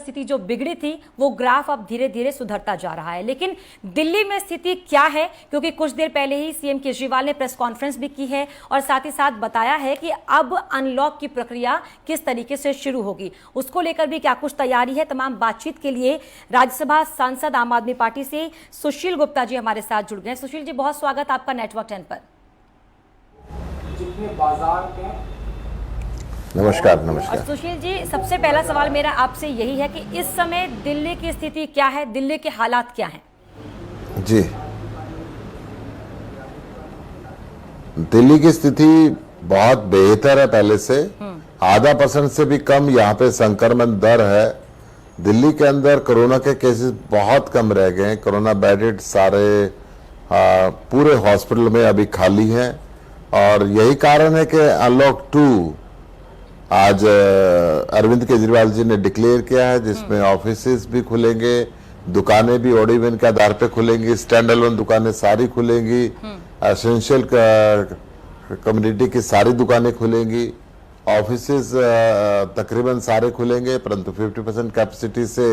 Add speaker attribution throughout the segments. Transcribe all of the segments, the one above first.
Speaker 1: स्थिति जो बिगड़ी थी वो ग्राफ अब धीरे धीरे सुधरता जा रहा है। लेकिन दिल्ली में स्थिति क्या है, क्योंकि कुछ देर पहले ही सीएम केजरीवाल ने प्रेस कॉन्फ्रेंस भी की है और साथ ही साथ बताया है कि अब अनलॉक की प्रक्रिया किस तरीके से शुरू होगी, उसको लेकर भी क्या कुछ तैयारी है। तमाम बातचीत के लिए राज्यसभा सांसद आम आदमी पार्टी से सुशील गुप्ता जी हमारे साथ जुड़ गए। सुशील जी, बहुत स्वागत आपका नेटवर्क 10 पर।
Speaker 2: जितने बाजार के
Speaker 3: नमस्कार। नमस्कार
Speaker 1: सुशील जी, सबसे पहला सवाल मेरा आपसे यही है कि इस समय दिल्ली की स्थिति क्या है, दिल्ली के हालात क्या हैं?
Speaker 3: जी, दिल्ली की स्थिति बहुत बेहतर है पहले से। 0.5% से भी कम यहाँ पे संक्रमण दर है। दिल्ली के अंदर कोरोना के केसेस बहुत कम रह गए हैं। कोरोना बेडेड सारे पूरे हॉस्पिटल में अभी खाली हैं और यही कारण है कि अनलॉक 2 आज अरविंद केजरीवाल जी ने डिक्लेयर किया है, जिसमें ऑफिसेस भी खुलेंगे, दुकानें भी ऑड इवन के आधार पे खुलेंगी, स्टैंड अलोन दुकानें सारी खुलेंगी, एसेंशियल कम्युनिटी की सारी दुकानें खुलेंगी, ऑफिसेस तकरीबन सारे खुलेंगे, परंतु 50% कैपेसिटी से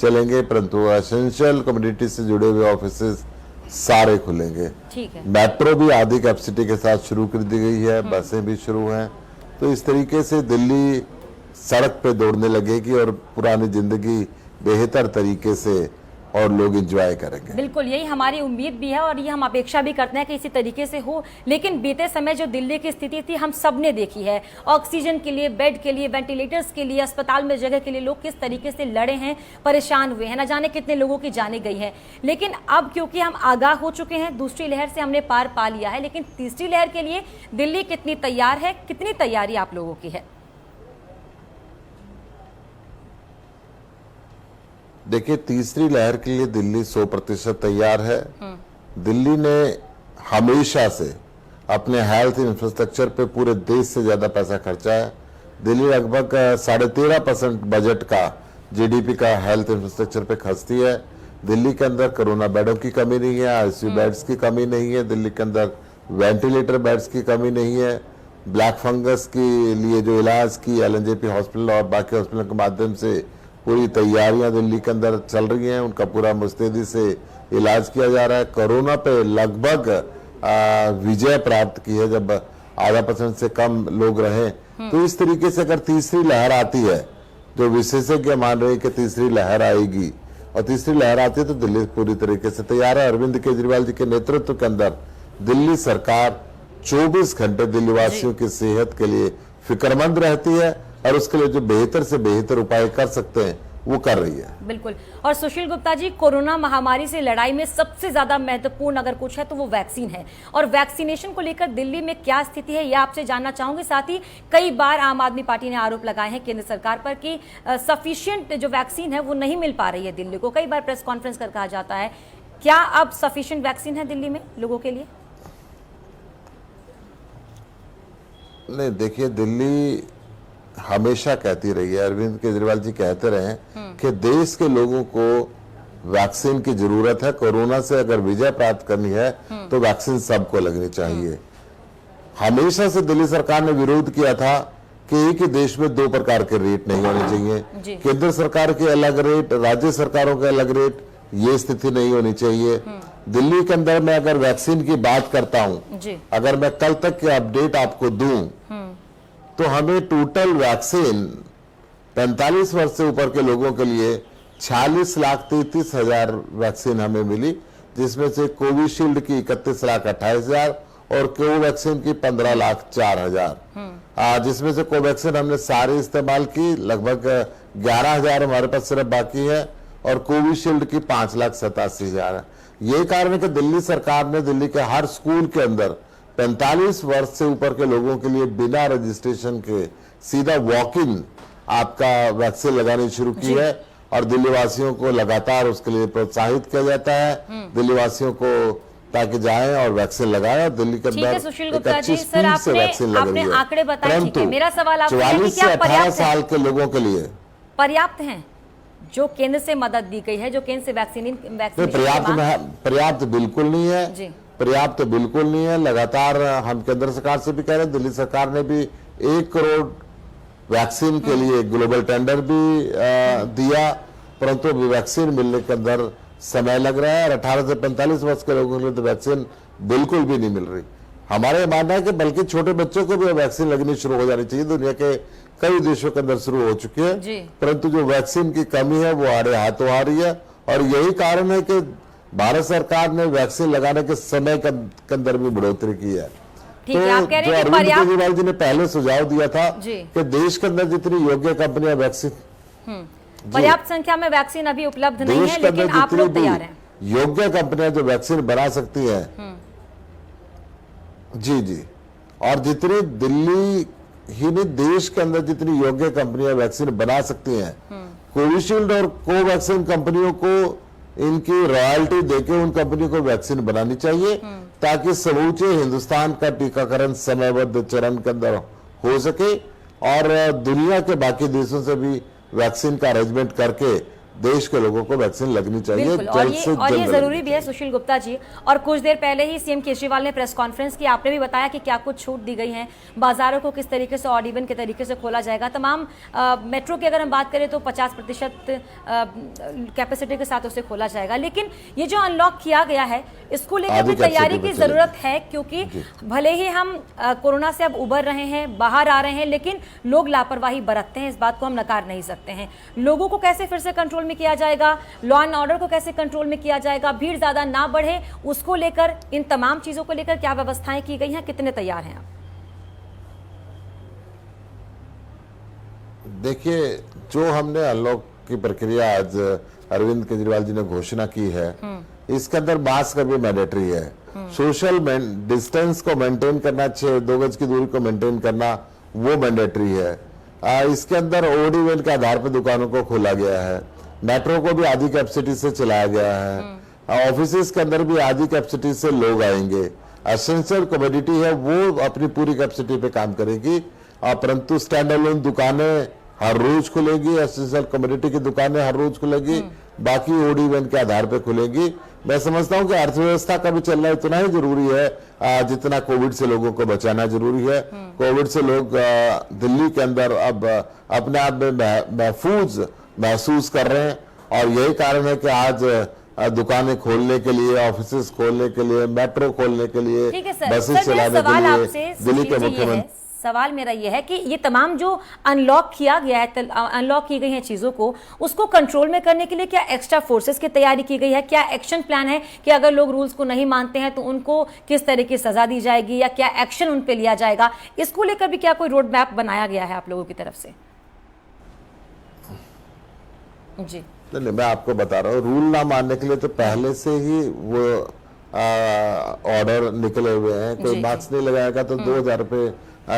Speaker 3: चलेंगे, परंतु एसेंशियल कम्युनिटी से जुड़े हुए ऑफिसेस सारे खुलेंगे।
Speaker 1: ठीक है।
Speaker 3: मेट्रो भी आधी कैपेसिटी के साथ शुरू कर दी गई है, बसें भी शुरू हैं। तो इस तरीके से दिल्ली सड़क पे दौड़ने लगेगी और पुरानी जिंदगी बेहतर तरीके से और लोग एंजॉय करेंगे।
Speaker 1: बिल्कुल, यही हमारी उम्मीद भी है और ये हम अपेक्षा भी करते हैं कि इसी तरीके से हो। लेकिन बीते समय जो दिल्ली की स्थिति थी हम सब ने देखी है। ऑक्सीजन के लिए, बेड के लिए, वेंटिलेटर्स के लिए, अस्पताल में जगह के लिए लोग किस तरीके से लड़े हैं, परेशान हुए हैं, न जाने कितने लोगों की जाने गई है। लेकिन अब क्योंकि हम आगाह हो चुके हैं, दूसरी लहर से हमने पार पा लिया है, लेकिन तीसरी लहर के लिए दिल्ली कितनी तैयार है, कितनी तैयारी आप लोगों की है?
Speaker 3: देखिए, तीसरी लहर के लिए दिल्ली 100% तैयार है। दिल्ली ने हमेशा से अपने हेल्थ इंफ्रास्ट्रक्चर पे पूरे देश से ज्यादा पैसा खर्चा है। दिल्ली लगभग 13.5% बजट का जीडीपी का हेल्थ इंफ्रास्ट्रक्चर पे खर्चती है। दिल्ली के अंदर कोरोना बेडों की कमी नहीं है, आईसीयू बेड्स की कमी नहीं है, दिल्ली के अंदर वेंटिलेटर बेड्स की कमी नहीं है। ब्लैक फंगस के लिए जो इलाज की एलएनजेपी हॉस्पिटल और बाकी हॉस्पिटल के माध्यम से पूरी तैयारियां दिल्ली के अंदर चल रही हैं, उनका पूरा मुस्तैदी से इलाज किया जा रहा है। कोरोना पे लगभग विजय प्राप्त की है जब 0.5% से कम लोग रहे। तो इस तरीके से अगर तीसरी लहर आती है, जो विशेषज्ञ मान रहे हैं कि तीसरी लहर आएगी और तीसरी लहर आती है, तो दिल्ली पूरी तरीके से तैयार है। अरविंद केजरीवाल जी के नेतृत्व के अंदर दिल्ली सरकार 24 घंटे दिल्ली वासियों की सेहत के लिए फिक्रमंद रहती है और उसके लिए जो बेहतर से बेहतर उपाय कर सकते हैं वो कर रही है।
Speaker 1: बिल्कुल। और सुशील गुप्ता जी, कोरोना महामारी से लड़ाई में सबसे ज्यादा महत्वपूर्ण अगर कुछ है तो वो वैक्सीन है, और वैक्सीनेशन को लेकर दिल्ली में क्या स्थिति है ये आपसे जानना चाहूंगी। साथ ही कई बार आम आदमी पार्टी ने आरोप लगाए हैं केंद्र सरकार पर कि सफिशिएंट जो वैक्सीन है वो नहीं मिल पा रही है दिल्ली को। कई बार प्रेस कॉन्फ्रेंस कर कहा जाता है, क्या अब सफिशिएंट वैक्सीन है दिल्ली में लोगों के लिए?
Speaker 3: नहीं, देखिए, दिल्ली हमेशा कहती रही है, अरविंद केजरीवाल जी कहते रहे कि देश के लोगों को वैक्सीन की जरूरत है। कोरोना से अगर विजय प्राप्त करनी है तो वैक्सीन सबको लगनी चाहिए। हमेशा से दिल्ली सरकार ने विरोध किया था कि एक ही देश में 2 प्रकार के रेट नहीं होने चाहिए, केंद्र सरकार के अलग रेट, राज्य सरकारों के अलग रेट, ये स्थिति नहीं होनी चाहिए। दिल्ली के अंदर मैं अगर वैक्सीन की बात करता हूं, अगर मैं कल तक के अपडेट आपको दूं तो हमें टोटल वैक्सीन 45 वर्ष से ऊपर के लोगों के लिए 46,33,000 वैक्सीन हमें मिली, जिसमें से कोविशील्ड की 31,28,000 और कोवैक्सीन की 15,04,000। जिसमें से कोवैक्सीन हमने सारी इस्तेमाल की, लगभग 11,000 हमारे पास सिर्फ बाकी है, और कोविशील्ड की 5,87,000 है। ये कारण है कि दिल्ली सरकार ने दिल्ली के हर स्कूल के अंदर 45 वर्ष से ऊपर के लोगों के लिए बिना रजिस्ट्रेशन के सीधा वॉक इन आपका वैक्सीन लगानी शुरू की है, और दिल्ली वासियों को लगातार उसके लिए प्रोत्साहित किया जाता है, दिल्ली वासियों को, ताकि जाएं और वैक्सीन लगाएं। दिल्ली के अंदर
Speaker 1: सुशील गुप्ता जी, सर आपने आंकड़े बताए, ठीक है। मेरा सवाल आपसे है कि क्या
Speaker 3: 18 साल के लोगों के लिए
Speaker 1: पर्याप्त हैं जो केंद्र से मदद दी गई है, जो केंद्र से वैक्सीन
Speaker 3: पर्याप्त बिल्कुल नहीं है, पर्याप्त बिल्कुल नहीं है। लगातार हम केंद्र सरकार से भी कह रहे हैं, दिल्ली सरकार ने भी 1 करोड़ वैक्सीन के लिए ग्लोबल टेंडर भी दिया, परंतु अभी वैक्सीन मिलने के अंदर समय लग रहा है और 18 से 45 वर्ष के लोगों के लिए तो वैक्सीन बिल्कुल भी नहीं मिल रही। हमारा ये मानना है कि बल्कि छोटे बच्चों को भी वैक्सीन लगनी शुरू हो जानी चाहिए। दुनिया के कई देशों के अंदर शुरू हो चुकी है, परंतु जो वैक्सीन की कमी है वो हमारे हाथों आ रही है और यही कारण है कि भारत सरकार ने वैक्सीन लगाने के समय के अंदर भी बढ़ोतरी की है। तो जो अरविंद केजरीवाल जी ने पहले सुझाव दिया था कि देश के अंदर जितनी योग्य कंपनियां वैक्सीन
Speaker 1: पर्याप्त संख्या में वैक्सीन अभी उपलब्ध नहीं है, लेकिन आप लोग तैयार हैं।
Speaker 3: योग्य कंपनियां जो वैक्सीन बना सकती हैं, जी, और जितनी दिल्ली ही नहीं देश के अंदर जितनी योग्य कंपनियां वैक्सीन बना सकती हैं, कोविशील्ड और कोवैक्सीन कंपनियों को इनकी रॉयल्टी देके उन कंपनियों को वैक्सीन बनानी चाहिए ताकि समूचे हिंदुस्तान का टीकाकरण समयबद्ध चरण के अंदर हो सके और दुनिया के बाकी देशों से भी वैक्सीन का अरेंजमेंट करके देश के लोगों को वैक्सीन लगनी चाहिए
Speaker 1: और ये जरूरी भी है सुशील गुप्ता जी। और कुछ देर पहले ही सीएम केजरीवाल ने प्रेस कॉन्फ्रेंस की, आपने भी बताया कि क्या कुछ छूट दी गई है, बाजारों को किस तरीके से ऑड इवन के तरीके से खोला जाएगा। तमाम मेट्रो की अगर हम बात करें तो 50% कैपेसिटी के साथ उसे खोला जाएगा। लेकिन ये जो अनलॉक किया गया है इसको लेकर भी तैयारी की जरूरत है, क्योंकि भले ही हम कोरोना से अब उबर रहे हैं, बाहर आ रहे हैं, लेकिन लोग लापरवाही बरतते हैं, इस बात को हम नकार नहीं सकते हैं। लोगों को कैसे फिर से कंट्रोल में किया जाएगा, लॉ एंड ऑर्डर को कैसे कंट्रोल में किया जाएगा, भीड़ ज्यादा ना बढ़े, उसको लेकर, इन तमाम चीजों को लेकर क्या व्यवस्थाएं की गई हैं, कितने तैयार हैं आप?
Speaker 3: देखिए, जो हमने अनलॉक की प्रक्रिया आज अरविंद केजरीवाल जी ने घोषणा की है, इसके अंदर मास्क अभी मैंडेटरी है, सोशल डिस्टेंस को मेंटेन करना, 2 गज की दूरी को मेंटेन करना वो मैंडेटरी है। इसके अंदर ओड इवेंट के आधार पर दुकानों को खोला गया है, मेट्रो को भी आधी कैपेसिटी से चलाया गया है, ऑफिसेस के अंदर भी आधी कैपेसिटी से लोग आएंगे। एसेंशियल कमोडिटी है वो अपनी पूरी कैपेसिटी पे काम करेगी, परंतु स्टैंड अलोन दुकानें हर रोज खुलेगी, एसेंशियल कमोडिटी की दुकानें हर रोज खुलेगी, बाकी ओड इवेंट के आधार पे खुलेगी। मैं समझता हूं कि अर्थव्यवस्था का भी चलना इतना ही जरूरी है जितना कोविड से लोगों को बचाना जरूरी है। कोविड से लोग दिल्ली के अंदर अब अपने आप में महफूज महसूस कर रहे हैं और यही कारण है कि आज दुकानें खोलने के लिए, ऑफिसेस खोलने के लिए, मेट्रो खोलने के लिए, बसेस चलाने के लिए दिल्ली के मुख्यमंत्री।
Speaker 1: सवाल मेरा यह है कि ये तमाम जो अनलॉक किया गया है, अनलॉक की गई हैं चीजों को, उसको कंट्रोल में करने के लिए क्या एक्स्ट्रा फोर्सेस की तैयारी की गई है? क्या एक्शन प्लान है कि अगर लोग रूल्स को नहीं मानते हैं तो उनको किस तरह की सजा दी जाएगी या क्या एक्शन उन पे लिया जाएगा? इसको लेकर भी क्या कोई रोड मैप बनाया गया है आप लोगों की तरफ से? जी
Speaker 3: नहीं, मैं आपको बता रहा हूँ, रूल ना मानने के लिए तो पहले से ही वो ऑर्डर निकले हुए हैं। कोई मास्क नहीं लगाएगा तो 2000 रुपए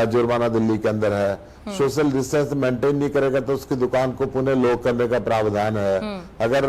Speaker 3: जुर्माना दिल्ली के अंदर है, सोशल डिस्टेंस मेंटेन नहीं करेगा तो उसकी दुकान को पुनः लॉक करने का प्रावधान है। अगर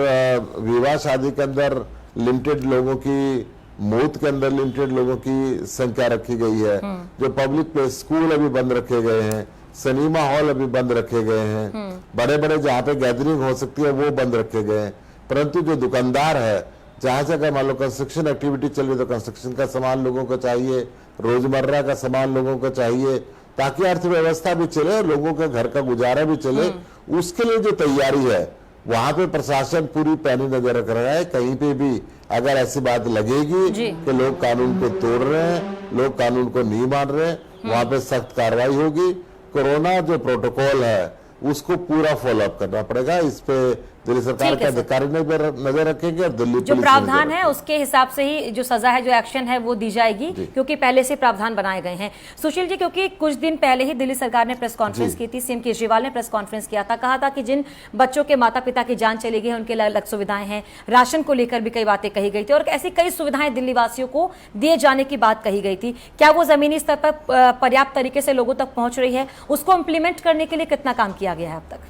Speaker 3: विवाह शादी के अंदर लिमिटेड लोगों की, मौत के अंदर लिमिटेड लोगों की संख्या रखी गई है, जो पब्लिक प्लेस, स्कूल अभी बंद रखे गए हैं, सिनेमा हॉल अभी बंद रखे गए हैं, बड़े बड़े जहाँ पे गैदरिंग हो सकती है वो बंद रखे गए हैं, परंतु जो दुकानदार है, जहां से अगर मान लो कंस्ट्रक्शन एक्टिविटी चल रही है तो कंस्ट्रक्शन का सामान लोगों को चाहिए, रोजमर्रा का सामान लोगों को चाहिए, ताकि अर्थव्यवस्था भी चले, लोगों के घर का गुजारा भी चले। उसके लिए जो तैयारी है वहां पे प्रशासन पूरी पैनी नजर रख रहा है। कहीं पे भी अगर ऐसी बात लगेगी कि लोग कानून को तोड़ रहे हैं, लोग कानून को नहीं मान रहे, वहां पे सख्त कार्रवाई होगी। कोरोना जो प्रोटोकॉल है उसको पूरा फॉलो अप करना पड़ेगा। इस पे दिल्ली सरकार के अधिकारी नजर रखेंगे और दिल्ली
Speaker 1: जो प्रावधान है उसके हिसाब से ही जो सजा है, जो एक्शन है वो दी जाएगी, क्योंकि पहले से प्रावधान बनाए गए हैं। सुशील जी, क्योंकि कुछ दिन पहले ही दिल्ली सरकार ने प्रेस कॉन्फ्रेंस की थी, सीएम केजरीवाल ने प्रेस कॉन्फ्रेंस किया था, कहा था कि जिन बच्चों के माता पिता की जान चली गई है उनके अलग सुविधाएं हैं, राशन को लेकर भी कई बातें कही गई थी और ऐसी कई सुविधाएं दिल्ली वासियों को दिए जाने की बात कही गई थी। क्या वो जमीनी स्तर पर पर्याप्त तरीके से लोगों तक पहुंच रही है? उसको इम्प्लीमेंट करने के लिए कितना काम किया गया है अब तक?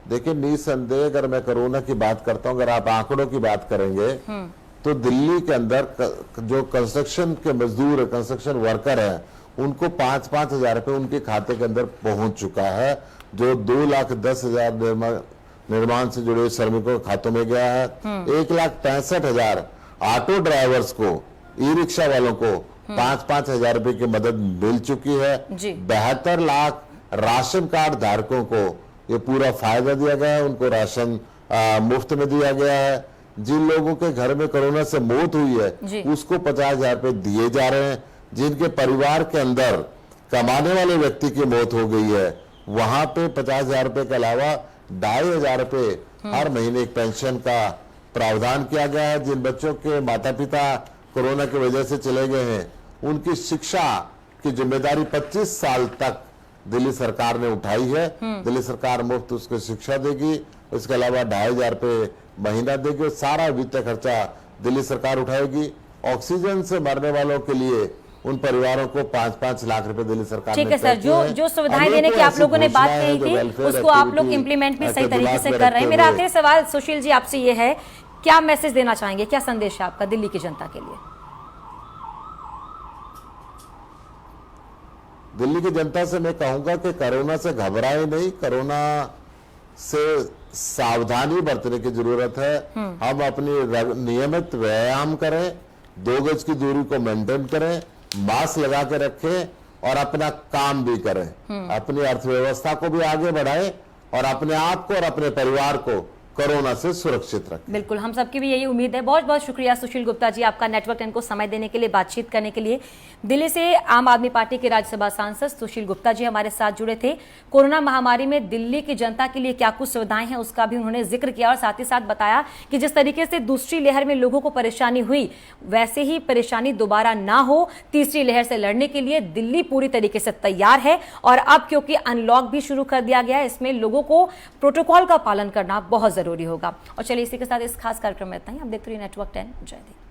Speaker 3: देखिए, निसंदेह अगर मैं कोरोना की बात करता हूं, अगर आप आंकड़ों की बात करेंगे तो दिल्ली के अंदर जो कंस्ट्रक्शन के मजदूर है, कंस्ट्रक्शन वर्कर है, उनको 5-5 हजार रुपए उनके खाते के अंदर पहुंच चुका है, जो 2,10,000 निर्माण से जुड़े श्रमिकों के खातों में गया है। 1,65,000 ऑटो ड्राइवर्स को, ई रिक्शा वालों को 5-5 हजार रुपए की मदद मिल चुकी है।
Speaker 1: जी।
Speaker 3: 72 लाख राशन कार्ड धारकों को ये पूरा फायदा दिया गया है, उनको राशन मुफ्त में दिया गया है। जिन लोगों के घर में कोरोना से मौत हुई
Speaker 1: जी।
Speaker 3: है उसको 50 हजार रुपए दिए जा रहे हैं। जिनके परिवार के अंदर कमाने वाले व्यक्ति की मौत हो गई है वहां पे 50 हजार रुपए के अलावा 2,500 रुपए हर महीने एक पेंशन का प्रावधान किया गया है। जिन बच्चों के माता पिता कोरोना की वजह से चले गए हैं उनकी शिक्षा की जिम्मेदारी 25 साल तक दिल्ली सरकार ने उठाई है। दिल्ली सरकार मुफ्त उसको शिक्षा देगी, इसके अलावा 2,500 रुपए महीना देगी और सारा वित्तीय खर्चा दिल्ली सरकार उठाएगी। ऑक्सीजन से मरने वालों के लिए उन परिवारों को 5-5 लाख रुपए दिल्ली सरकार
Speaker 1: ठीक है सर, जो सुविधाएं देने की आप लोगों ने बात कही थी उसको आप लोग इम्प्लीमेंट भी सही तरीके से कर रहे हैं। मेरा आखिरी सवाल सुशील जी आपसे ये है, क्या मैसेज देना चाहेंगे, क्या संदेश है आपका दिल्ली की जनता के लिए?
Speaker 3: दिल्ली की जनता से मैं कहूंगा कि कोरोना से घबराए नहीं, कोरोना से सावधानी बरतने की जरूरत है। हम अपनी नियमित व्यायाम करें, 2 गज की दूरी को मेंटेन करें, मास्क लगा के रखें और अपना काम भी करें, अपनी अर्थव्यवस्था को भी आगे बढ़ाएं और अपने आप को और अपने परिवार को कोरोना से सुरक्षित रखें।
Speaker 1: बिल्कुल, हम सबकी भी यही उम्मीद है। बहुत बहुत शुक्रिया सुशील गुप्ता जी आपका नेटवर्क 10 को समय देने के लिए, बातचीत करने के लिए। दिल्ली से आम आदमी पार्टी के राज्यसभा सांसद सुशील गुप्ता जी हमारे साथ जुड़े थे। कोरोना महामारी में दिल्ली की जनता के लिए क्या कुछ सुविधाएं हैं उसका भी उन्होंने जिक्र किया और साथ ही साथ बताया कि जिस तरीके से दूसरी लहर में लोगों को परेशानी हुई वैसे ही परेशानी दोबारा ना हो, तीसरी लहर से लड़ने के लिए दिल्ली पूरी तरीके से तैयार है। और अब क्योंकि अनलॉक भी शुरू कर दिया गया है, इसमें लोगों को प्रोटोकॉल का पालन करना बहुत जरूरी होगा। और चलिए इसी के साथ इस खास कार्यक्रम में इतना ही। आप देखते रहिए नेटवर्क 10। जय हिंद।